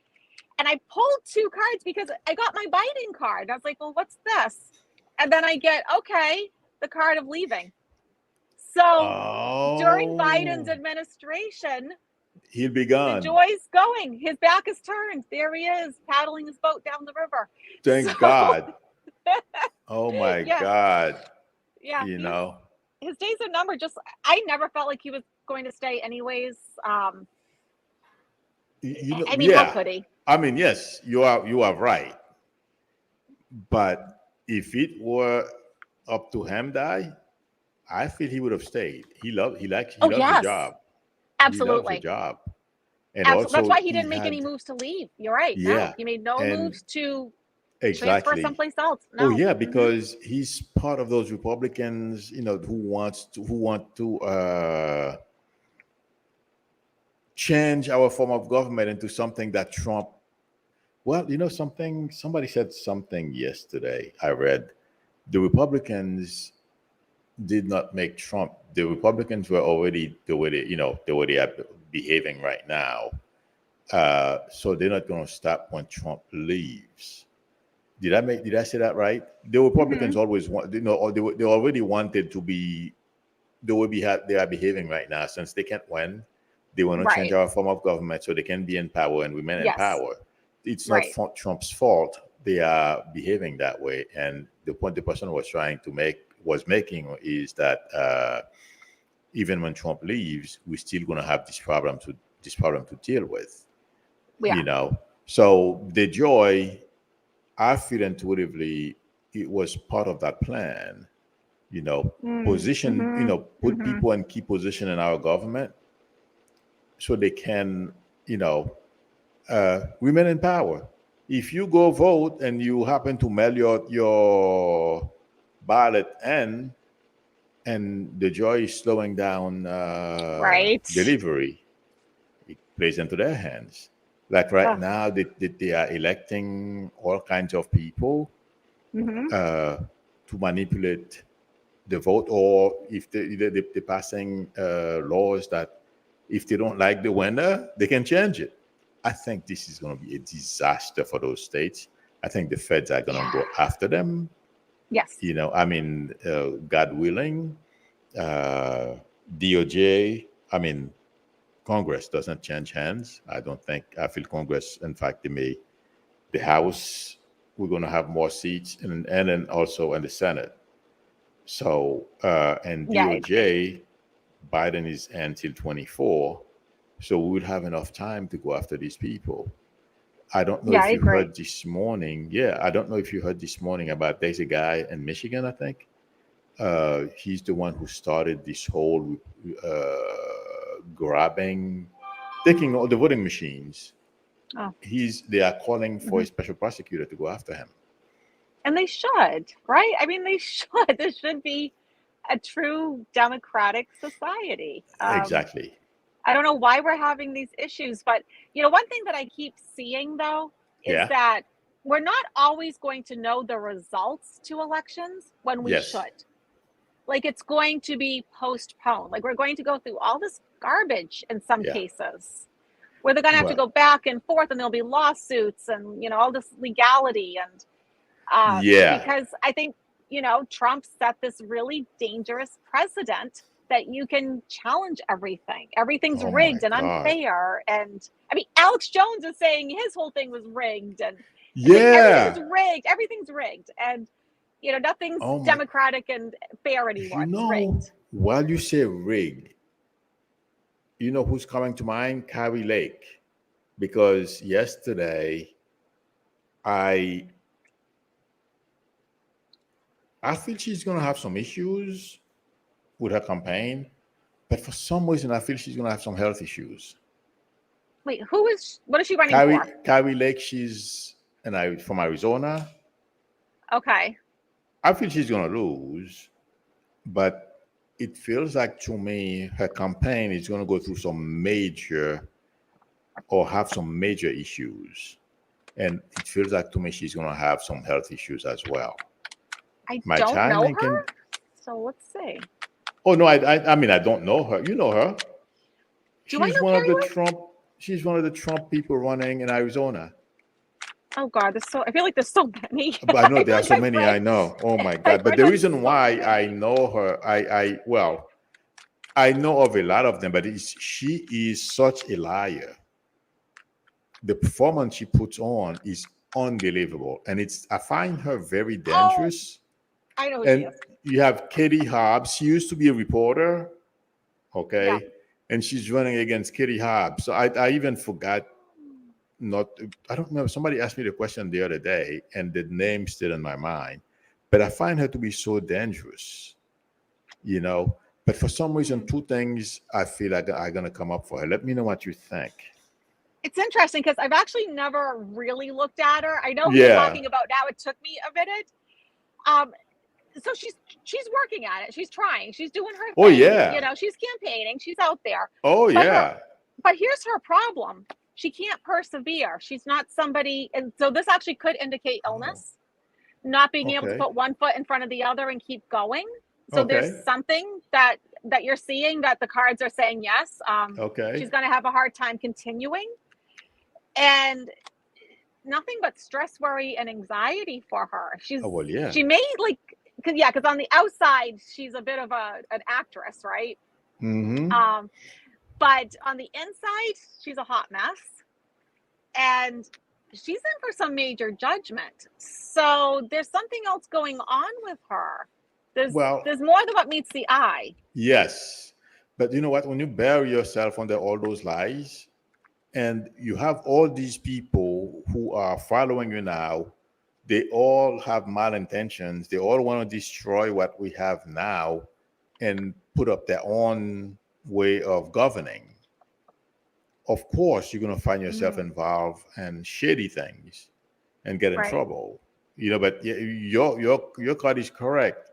And I pulled 2 cards because I got my Biden card. I was like, well, what's this? And then I get, okay, the card of leaving. So during Biden's Oh, administration, he'll be the gone. joy's going. His back is turned. There he is, paddling his boat down the river. Thank So God. Oh my yeah, God. yeah, You he's know, his days are numbered. Just I never felt like he was going to stay anyways. I mean, how yeah. could he? I mean, yes, you are right. But if it were up to him, I feel he would have stayed. He Oh, loves the yes, job. He loves the absolutely. job, and Absolutely. That's also why he he didn't make any had, moves to leave. You're right. No, yeah, he made no and moves to transfer exactly. someplace else. Oh No. yeah, Hmm. because he's part of those Republicans, who want to change our form of government into something that Trump. Well, something. Somebody said something yesterday. I read the Republicans did not make Trump. The Republicans were already the way they are behaving right now. So they're not going to stop when Trump leaves. Did I say that right? The Hmm. Republicans always want, or they already wanted to be the way they are behaving right now. Since they can't win, they want to change Right. our form of government so they can be in power and remain in Yes. power. It's not Right. Trump's fault they are behaving that way. And the point the person was making is that even when Trump leaves, we're still going to have this problem to deal with. Yeah. So the joy, I feel intuitively, it was part of that plan. You know, Mm. position, Hmm. put Hmm. people in key position in our government so they can, you know, remain in power. If you go vote and you happen to mail your ballot in, and the joy is slowing down Right. delivery, it plays into their hands. Like right Oh. now, they are electing all kinds of people Hmm. uh, to manipulate the vote, or if they're passing laws that if they don't like the winner, they can change it. I think this is going to be a disaster for those states. I think the feds are going to Yeah. go after them. Yes. I mean, God willing, uh, DOJ. I mean, Congress doesn't change hands. I don't think. I feel Congress, in fact, the House. We're going to have more seats, and then also in the Senate. So, and Yeah, I agree. DOJ, Biden is until 24. So we would have enough time to go after these people. I don't know Yeah, I if you agree. heard this morning. Yeah, I don't know if you heard this morning about there's a guy in Michigan, I think. He's the one who started this whole grabbing, taking all the voting machines. Oh. They are calling for Hmm. a special prosecutor to go after him. And they should, right? I mean, they should. This should be a true democratic society. Exactly. I don't know why we're having these issues, but one thing that I keep seeing though is Yeah. that we're not always going to know the results to elections when we Yes. should. Like it's going to be postponed. Like we're going to go through all this garbage in some Yeah. cases where they're going to have to Well. go back and forth and there'll be lawsuits and all this legality and Yeah. because I think, Trump set this really dangerous precedent that you can challenge everything. Everything's Oh my rigged and God. unfair. And I mean, Alex Jones is saying his whole thing was rigged. And it's like everything is Yeah. rigged. Everything's rigged. And, nothing's Oh my. democratic and fair anymore. You It's know, rigged. while you say rig, you know who's coming to mind? Carrie Lake. Because yesterday, I I feel she's gonna have some issues with her campaign, but for some reason, I feel she's gonna have some health issues. Wait, what is she running Carrie for? Carrie Lake, she's from Arizona. Okay. I feel she's gonna lose, but it feels like to me her campaign is gonna go through some major or have some major issues. And it feels like to me she's going to have some health issues as well. I My don't know timing can. her. So let's see. Oh no, I mean I don't know her. You know her. Do I She's know one of Carrie the Lake? Trump. She's one of the Trump people running in Arizona. Oh God, I feel like there's so many. But I know I there feel are like so many I know. Oh my I've God! But read the on reason so why I many. know her, I know of a lot of them, but she is such a liar. The performance she puts on is unbelievable, and I find her very Oh, dangerous. I know who she And is. you have Katie Hobbs. She used to be a reporter, Yeah. okay, and she's running against Katie Hobbs. So I even forgot not. I don't know. Somebody asked me the question the other day, and the name's still in my mind. but I find her to be so dangerous, you know. But for some reason, two things I feel like are going to come up for her. Let me know what you think. It's interesting because I've actually never really looked at her. I know who you're Yeah. talking about now. It took me a minute. So she's working at it. She's trying. She's doing her thing. Oh, yeah. You know, she's campaigning. She's out there. Oh, But yeah. but here's her problem. She can't persevere. She's not somebody, and so this actually could indicate illness, not being able to Okay. put one foot in front of the other and keep going. So there's Okay. something that you're seeing that the cards are saying yes. Okay. She's going to have a hard time continuing, and nothing but stress, worry, and anxiety for her. Oh, well, yeah. She may because on the outside she's a bit of an actress, right? Mm-hmm. But on the inside she's a hot mess, and she's in for some major judgment. So there's something else going on with her. There's more than what meets the eye. Yes. But you know what? When you bury yourself under all those lies, and you have all these people who are following you now, they all have malintentions. They all want to destroy what we have now and put up their own way of governing. Of course, you're going to find yourself involved in shady things and get in trouble. You know, but your card is correct.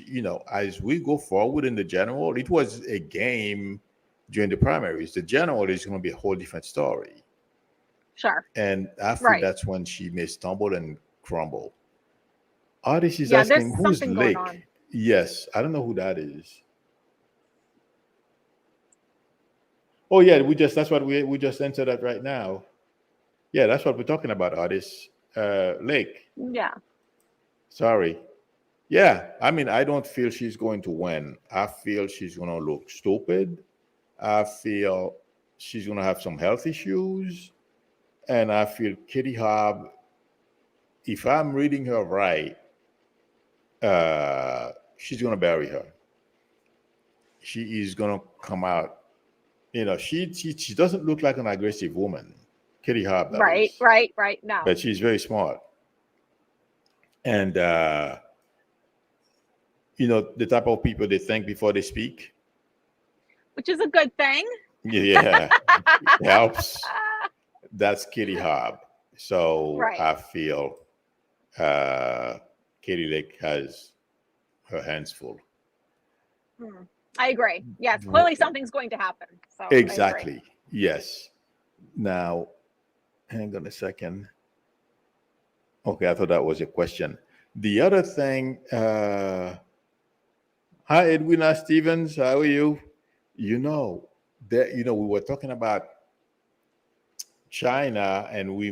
You know, as we go forward in the general, it was a game during the primaries. The general is going to be a whole different story. Sure. And I feel that's when she may stumble and crumble. Artist is asking, who's Lake? Yes, I don't know who that is. Oh yeah, that's what we just answered that right now. Yeah, that's what we're talking about, Artist. Lake. Yeah. Sorry. Yeah, I mean, I don't feel she's going to win. I feel she's going to look stupid. I feel she's going to have some health issues. And I feel Kitty Hobb, if I'm reading her right, she's going to bury her. She is going to come out. You know, she doesn't look like an aggressive woman. Kitty Hobb, right. No. But she's very smart. And, you know, the type of people they think before they speak. Which is a good thing. Yeah, it helps. That's Kitty Hobb. So I feel Katie Lake has her hands full. I agree. Yes, clearly something's going to happen. So exactly. Yes. Now, hang on a second. Okay, I thought that was a question. The other thing, hi Edwina Stevens, how are you? You know, we were talking about China and we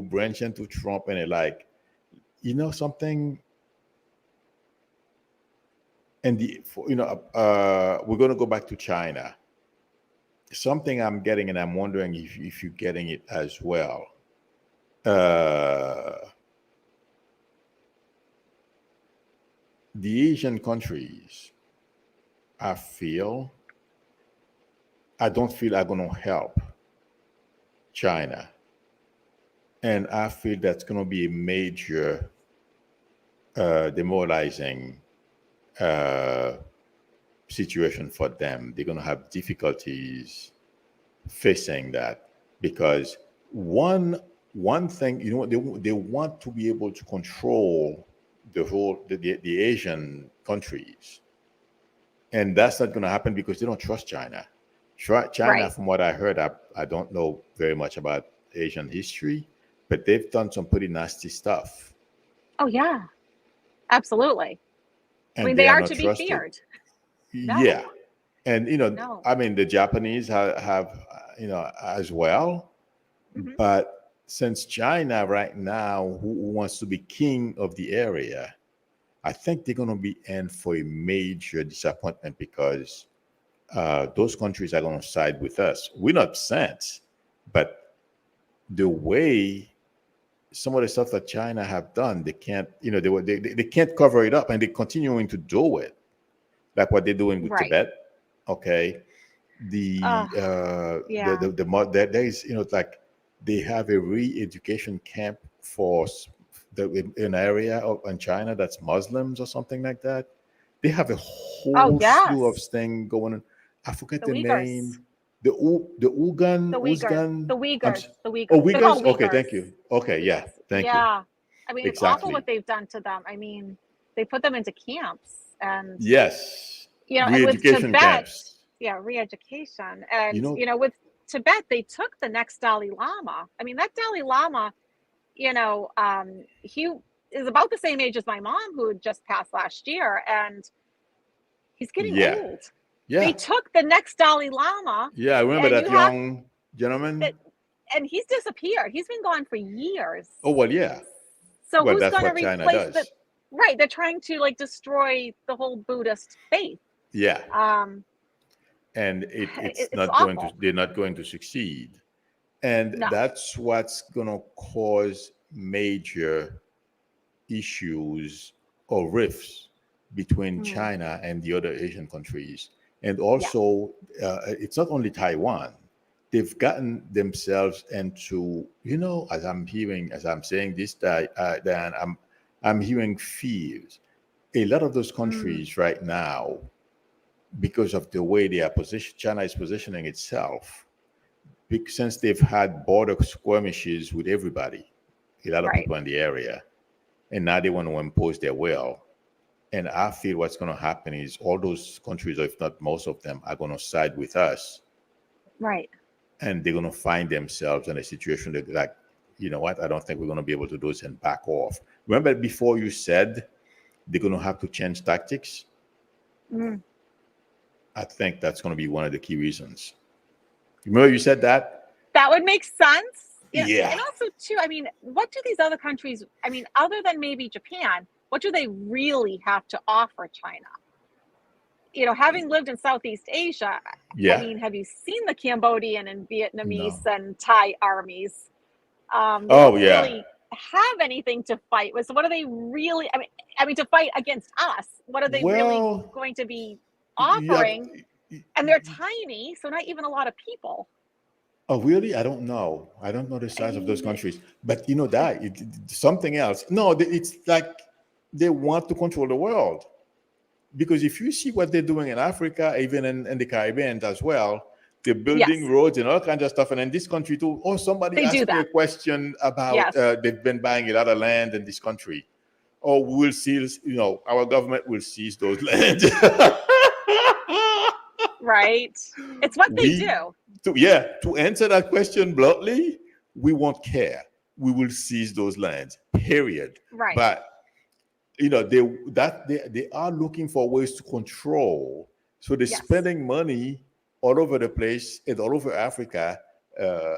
branched into Trump and you know something? And we're going to go back to China. Something I'm getting, and I'm wondering if you're getting it as well. The Asian countries, I don't feel are going to help China. And I feel that's going to be a major demoralizing situation for them. They're going to have difficulties facing that because one thing, they want to be able to control the Asian countries, and that's not going to happen because they don't trust China. China, from what I heard, I don't know very much about Asian history, but they've done some pretty nasty stuff. Oh yeah, absolutely. And I mean, they are to be feared. No. Yeah, and I mean, the Japanese have as well, but since China right now, who wants to be king of the area, I think they're going to be in for a major disappointment because those countries are going to side with us. We're not sent, but the way some of the stuff that China have done, they can't, they can't cover it up, and they're continuing to do it, like what they're doing with Tibet. Okay, there is, like they have a re-education camp for an area in China that's Muslims or something like that. They have a Oh, whole yes. slew of thing going on. I forget The the Uyghurs. name. The Ugan, The Uyghurs. Uzgan. The I'm Uyghurs. s- The Uyghurs. Oh, They're called Uyghurs. Okay, thank Uyghurs. you. Okay, yeah, Uyghurs. thank you. Yeah. I mean, it's awful what Exactly. they've done to them. I mean, they put them into camps and, Yes. and with Re-education Tibet, camps. yeah, re-education. You And, know, with Tibet, they took the next Dalai Lama. I mean, that Dalai Lama, he is about the same age as my mom, who had just passed last year, and he's getting yeah, old. They yeah, took the next Dalai Lama, yeah. I remember and that you have young gentleman. that, and he's disappeared. He's been gone for years. Oh well, yeah. So Well, who's that's going to what China replace the? does. Right, they're trying to like destroy the whole Buddhist faith. Yeah, Um, and it's it's not going to. awful. They're not going to succeed, and No. that's what's going to cause major issues or rifts between China and the other Asian countries. And also, it's not only Taiwan. They've gotten themselves into, as I'm saying this, Dan, I'm hearing fears. A lot of those countries right now, because of the way they are positioned, China is positioning itself, since they've had border skirmishes with everybody, a lot of Right. people in the area, and now they want to impose their will. And I feel what's going to happen is all those countries, or if not most of them, are going to side with us. Right. And they're going to find themselves in a situation that, like, you know what, I don't think we're going to be able to do this, and back off. Remember before you said they're going to have to change tactics? I think that's going to be one of the key reasons. Remember you said that? That would make sense. Yeah. And also, too, I mean, what do these other countries, I mean, other than maybe Japan, what do they really have to offer China? Having lived in Southeast Asia, Yeah. I mean, have you seen the Cambodian and Vietnamese No. and Thai armies? They Oh, don't yeah. really have anything to fight with. So what are they really, I mean, to fight against us, what are they really going to be offering? And they're tiny, so not even a lot of people. Oh, really? I don't know. I don't know the size of those countries. But you know that something else. No, it's like they want to control the world. Because if you see what they're doing in Africa, even in the Caribbean as well, they're building roads and all kinds of stuff. And in this country too. Oh, somebody asked me a question about they've been buying a lot of land in this country. Oh, we'll seize, our government will seize those lands. Right. It's what they do. To answer that question bluntly, we won't care. We will seize those lands, period. Right. But they are looking for ways to control. So they're spending money all over the place and all over Africa.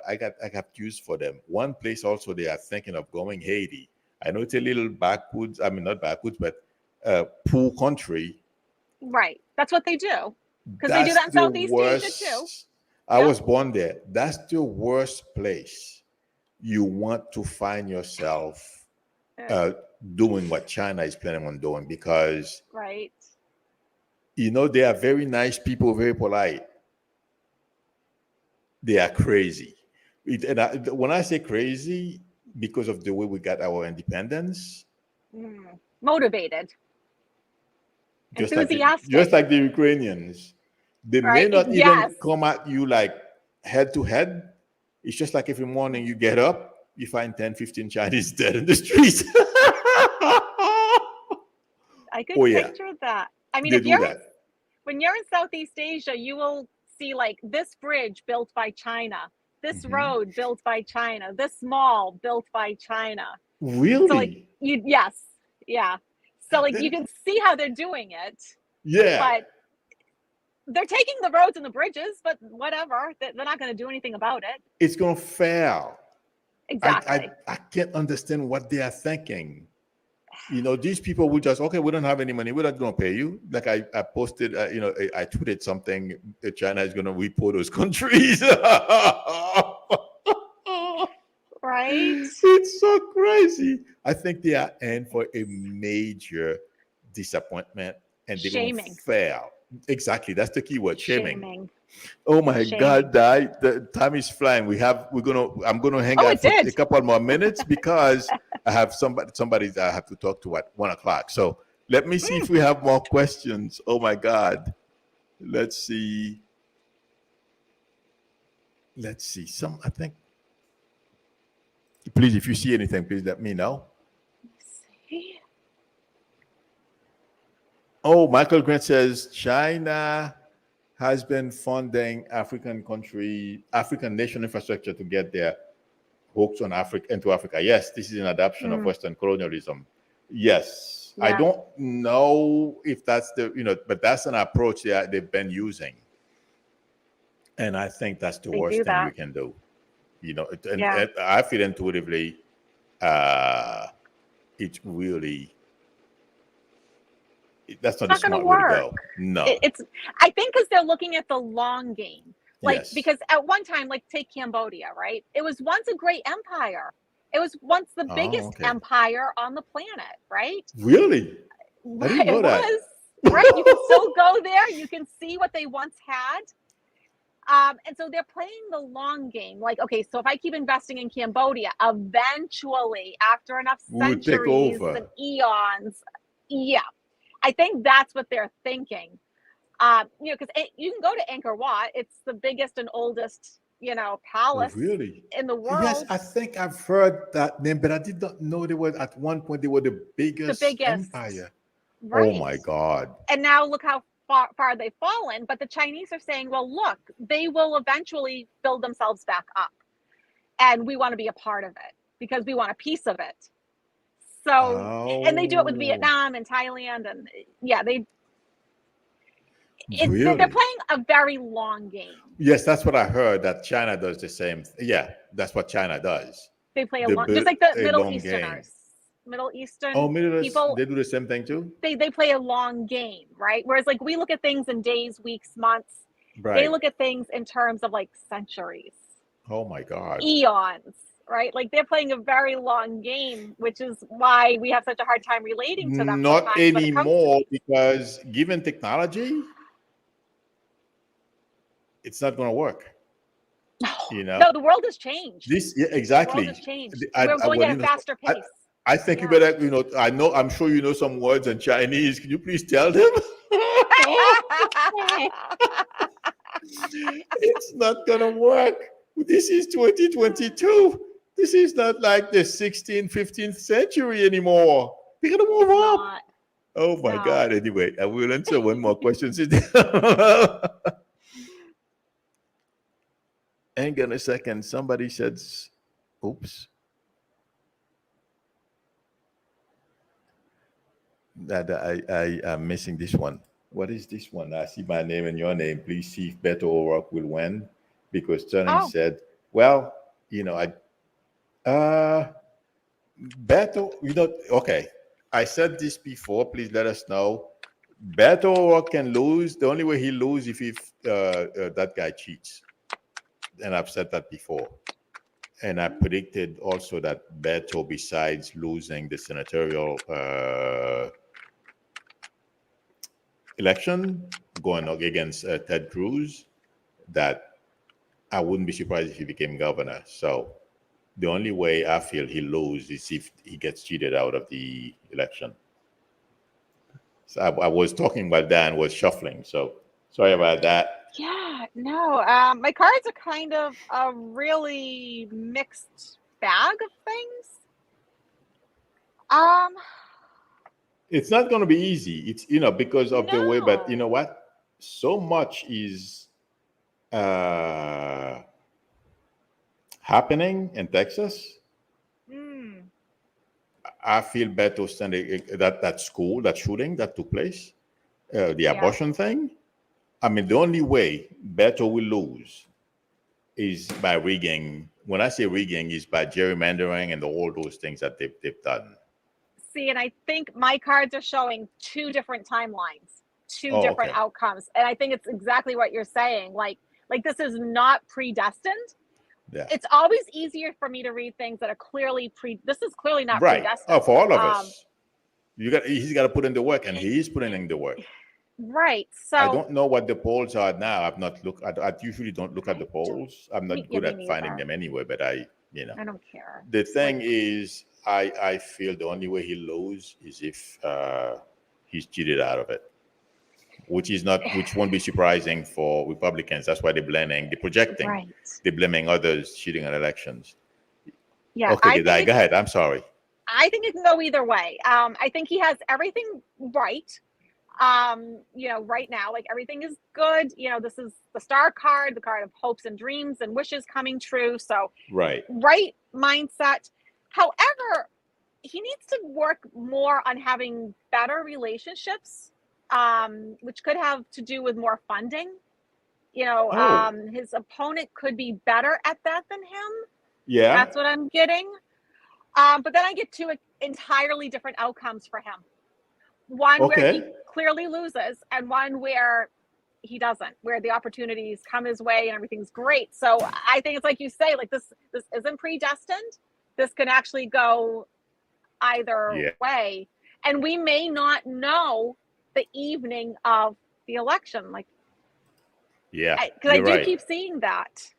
I got news for them. One place also they are thinking of going, Haiti. I know it's a little backwoods. I mean, not backwoods, but poor country. Right. That's what they do. Because they do that in Southeast Asia too. I was born there. That's the worst place you want to find yourself doing what China is planning on doing, because they are very nice people, very polite. They are crazy. When I say crazy, because of the way we got our independence. Motivated. Just enthusiastic. like the Ukrainians. They may not even come at you like head to head. It's just like every morning you get up, you find 10, 15 Chinese dead in the streets. I could picture that. I mean, when you're in Southeast Asia, you will see like this bridge built by China, this road built by China, this mall built by China. Really? So like yeah. So like you can see how they're doing it. Yeah. But they're taking the roads and the bridges, but whatever. They're not going to do anything about it. It's going to fail. Exactly. I can't understand what they are thinking. These people will just, okay, we don't have any money, we're not going to pay you. Like I posted, I tweeted something, China is going to report those countries. Right? It's so crazy. I think they are in for a major disappointment, and they're going to fail. Exactly, that's the key word, shaming. Oh my God, the time is flying. I'm gonna hang out for a couple more minutes because I have somebody that I have to talk to at 1:00. So let me see if we have more questions. Oh my God. Let's see. Some, I think. Please, if you see anything, please let me know. See? Oh, Michael Grant says China has been funding African nation infrastructure to get their hooks on into Africa. Yes, this is an adaptation of Western colonialism. Yes. I don't know if that's but that's an approach that they've been using. And I think that's the worst thing we can do. And I feel intuitively, it's really, that's not a smart way to go. No. I think because they're looking at the long game. Because at one time, take Cambodia, right? It was once a great empire. It was once the biggest empire on the planet, right? Really? I didn't know that. Right? You can still go there. You can see what they once had. And so they're playing the long game. So if I keep investing in Cambodia, eventually, after enough centuries and eons, I think that's what they're thinking. Because you can go to Angkor Wat. It's the biggest and oldest, palace in the world. Yes, I think I've heard that name, but I did not know they were at one point. They were the biggest empire. Right. Oh my God! And now look how far they've fallen. But the Chinese are saying, well, look, they will eventually build themselves back up, and we want to be a part of it because we want a piece of it. So, and they do it with Vietnam and Thailand, and they're playing a very long game. Yes, that's what I heard. That China does the same. Yeah, that's what China does. They play just like the Middle Easterners. Middle Eastern people, they do the same thing too. They play a long game, right? Whereas we look at things in days, weeks, months. Right. They look at things in terms of centuries. Oh my God. Eons, right? They're playing a very long game, which is why we have such a hard time relating to them. Not anymore, because given technology, it's not going to work. No, the world has changed. Exactly. The world has changed. We're going at a faster pace. I think you better, I'm sure you know some words in Chinese. Can you please tell them? It's not going to work. This is 2022. This is not like the 16th, 15th century anymore. We got to move up. Oh my God. Anyway, I will answer one more question. Hang on a second. Somebody said, oops. That I am missing this one. What is this one? I see my name and your name. Please see if Beto O'Rourke will win. Because Turning said, well, Beto, okay. I said this before. Please let us know. Beto O'Rourke can lose. The only way he'll lose if that guy cheats. And I've said that before. And I predicted also that Beto, besides losing the senatorial election, going against Ted Cruz, that I wouldn't be surprised if he became governor. So the only way I feel he'll lose is if he gets cheated out of the election. So I was talking while Dan was shuffling. So sorry about that. Yeah, no, my cards are kind of a really mixed bag of things. It's not going to be easy. It's, because of the way, but you know what? So much is happening in Texas. I feel Beto standing that school, that shooting that took place, the abortion thing. I mean, the only way Beto will lose is by rigging. When I say rigging, is by gerrymandering and all those things that they've done. See, and I think my cards are showing two different timelines, two different outcomes. And I think it's exactly what you're saying. Like this is not predestined. Yeah. It's always easier for me to read things that are clearly this is clearly not predestined. Oh, for all of us. He's got to put in the work, and he's putting in the work. Right. So I don't know what the polls are now. I've not looked. I usually don't look at the polls. I'm not good at finding them anyway. But You know, I don't care. the thing is, I feel the only way he loses is if he's cheated out of it, which won't be surprising for Republicans. That's why they're projecting, Right. they're blaming others cheating on elections. Yeah, Okay, good. Go ahead. I'm sorry. I think it can go either way. I think he has everything right. Right now, like everything is good. This is the star card, the card of hopes and dreams and wishes coming true. So, Right. right mindset. However, he needs to work more on having better relationships, which could have to do with more funding. Oh, His opponent could be better at that than him. yeah. That's what I'm getting. But then I get two entirely different outcomes for him. One where he Okay. clearly loses, and one where he doesn't, where the opportunities come his way and everything's great. So I think it's like you say, like this isn't predestined. This can actually go either Yeah. way. And we may not know the evening of the election. Like, Yeah. because I You're do right. keep seeing that.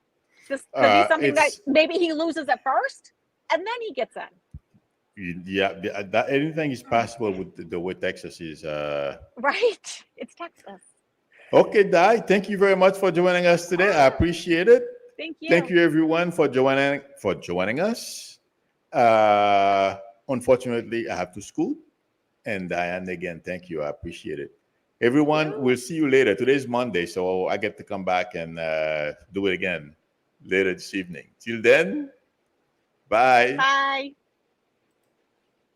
This could be something that It's maybe he loses at first and then he gets in. yeah. That anything is possible with the way Texas is. Right? It's Texas. Okay, Di. Thank you very much for joining us today. I appreciate it. Thank you. Thank you, everyone, for joining us. Unfortunately, I have to school. And Diane, again, thank you. I appreciate it. Everyone, we'll see you later. Today's Monday, so I get to come back and do it again later this evening. Till then, bye. Bye.